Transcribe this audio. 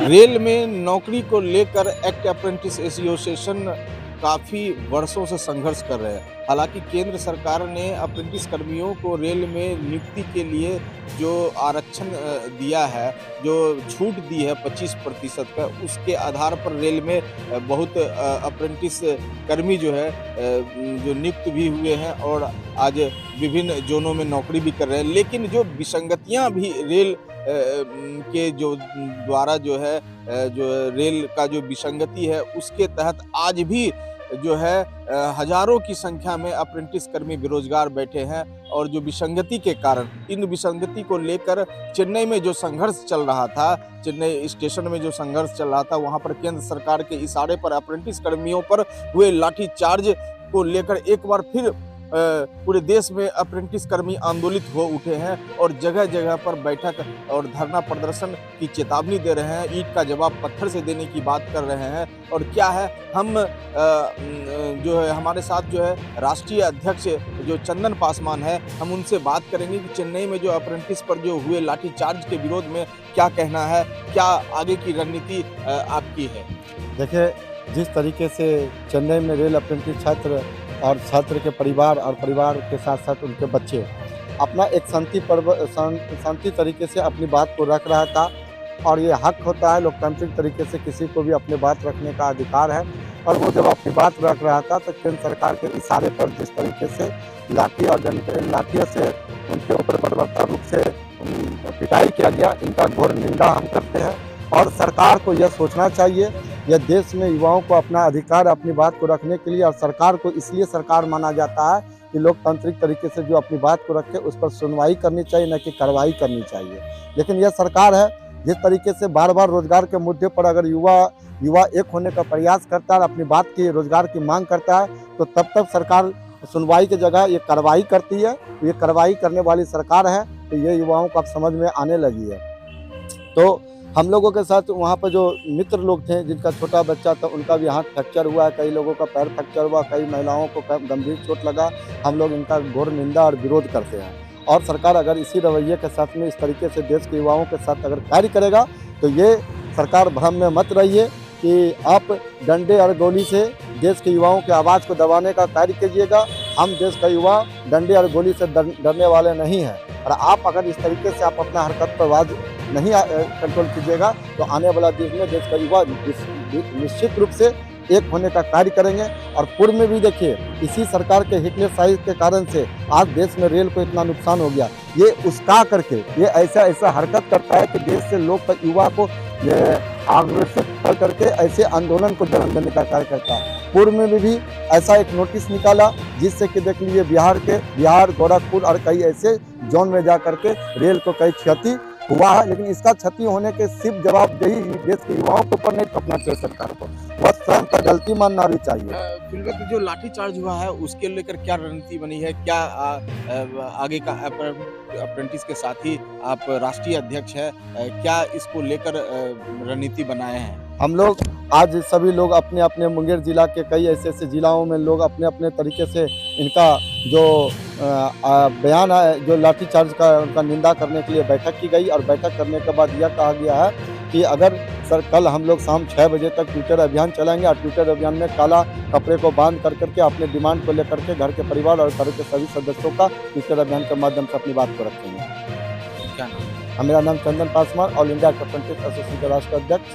Rail में नौकरी को लेकर एक्ट अप्रेंटिस एसोसिएशन काफ़ी वर्षों से संघर्ष कर रहे हैं। हालांकि केंद्र सरकार ने अप्रेंटिस कर्मियों को रेल में नियुक्ति के लिए जो आरक्षण दिया है, जो छूट दी है 25% का, उसके आधार पर रेल में बहुत अप्रेंटिस कर्मी जो है जो नियुक्त भी हुए हैं और आज विभिन्न जोनों में नौकरी भी कर रहे हैं। लेकिन जो विसंगतियां भी रेल के जो द्वारा जो है जो रेल का जो विसंगति है उसके तहत आज भी जो है हजारों की संख्या में अप्रेंटिस कर्मी बेरोजगार बैठे हैं और जो विसंगति के कारण इन विसंगति को लेकर चेन्नई में जो संघर्ष चल रहा था, चेन्नई स्टेशन में जो संघर्ष चल रहा था, वहां पर केंद्र सरकार के इशारे पर अप्रेंटिस कर्मियों पर हुए लाठीचार्ज को लेकर एक बार फिर पूरे देश में अप्रेंटिस कर्मी आंदोलित हो उठे हैं और जगह जगह पर बैठक और धरना प्रदर्शन की चेतावनी दे रहे हैं। ईंट का जवाब पत्थर से देने की बात कर रहे हैं। और क्या है, हम जो है हमारे साथ जो है राष्ट्रीय अध्यक्ष जो चंदन पासवान है, हम उनसे बात करेंगे कि चेन्नई में जो अप्रेंटिस पर जो हुए लाठीचार्ज के विरोध में क्या कहना है, क्या आगे की रणनीति आपकी है। देखिए, जिस तरीके से चेन्नई में रेल अप्रेंटिस छात्र और छात्र के परिवार और परिवार के साथ साथ उनके बच्चे अपना एक शांति तरीके से अपनी बात को रख रहा था। और ये हक होता है लोकतांत्रिक तरीके से, किसी को भी अपनी बात रखने का अधिकार है। और वो जब अपनी बात रख रहा था तो केंद्र सरकार के इशारे पर जिस तरीके से लाठी और लाठियों से उनके ऊपर बर्बरता रूप से पिटाई किया गया, इनका घोर निंदा हम करते हैं। और सरकार को यह सोचना चाहिए, यह देश में युवाओं को अपना अधिकार अपनी बात को रखने के लिए, और सरकार को इसलिए सरकार माना जाता है कि लोकतांत्रिक तरीके से जो अपनी बात को रखे उस पर सुनवाई करनी चाहिए, न कि कार्रवाई करनी चाहिए। लेकिन यह सरकार है जिस तरीके से बार बार रोजगार के मुद्दे पर अगर युवा एक होने का प्रयास करता है, अपनी बात की रोजगार की मांग करता है, तो तब तक सरकार सुनवाई की जगह ये कार्रवाई करती है। ये कार्रवाई करने वाली सरकार है, तो ये युवाओं को अब समझ में आने लगी है। तो हम लोगों के साथ वहाँ पर जो मित्र लोग थे जिनका छोटा बच्चा था, उनका भी हाथ फ्रैक्चर हुआ है, कई लोगों का पैर फ्रैक्चर हुआ, कई महिलाओं को गंभीर चोट लगा। हम लोग इनका घोर निंदा और विरोध करते हैं। और सरकार अगर इसी रवैये के साथ में इस तरीके से देश के युवाओं के साथ अगर कार्य करेगा तो ये सरकार भ्रम में मत रहिए कि आप डंडे और गोली से देश के युवाओं की आवाज़ को दबाने का कार्य कीजिएगा। हम देश का युवा डंडे और गोली से डरने वाले नहीं हैं। और आप अगर इस तरीके से आप अपना हरकत पर आवाज़ नहीं कंट्रोल कीजिएगा तो आने वाला दिन में देश का युवा निश्चित रूप से एक होने का कार्य करेंगे। और पूर्व में भी देखिए, इसी सरकार के हिटलरशाही के कारण से आज देश में रेल को इतना नुकसान हो गया। ये उसका करके ये ऐसा हरकत करता है कि देश से लोग का युवा को आग्रसित कर करके ऐसे आंदोलन को जन्म देने का कार्य करता है। पूर्व में भी ऐसा एक नोटिस निकाला जिससे कि देख लीजिए बिहार, गोरखपुर और कई ऐसे जोन में जा करके रेल को कई क्षति हुआ है। लेकिन इसका क्षति होने के सिर्फ जवाबदेही देश के युवाओं के ऊपर नहीं थोपना चाहिए सरकार को, वह स्वयं का गलती मानना भी चाहिए। फिलहाल जो लाठीचार्ज हुआ है उसके लेकर क्या रणनीति बनी है, क्या आगे का अप्रेंटिस के साथ ही आप राष्ट्रीय अध्यक्ष है, क्या इसको लेकर रणनीति बनाए हैं। हम लोग आज सभी लोग अपने अपने मुंगेर जिला के कई ऐसे जिलाओं में लोग अपने अपने तरीके से इनका जो बयान है, जो लाठीचार्ज का उनका निंदा करने के लिए बैठक की गई। और बैठक करने के बाद यह कहा गया है कि अगर कल हम लोग शाम 6 बजे तक ट्विटर अभियान चलाएंगे और ट्विटर अभियान में काला कपड़े को बांध करके अपने डिमांड को लेकर के घर के परिवार और घर के सभी सदस्यों का ट्विटर अभियान के माध्यम से अपनी बात को रखेंगे। क्या नाम है? मेरा नाम Chandan Paswan, all India apprentice association का राष्ट्रीय अध्यक्ष।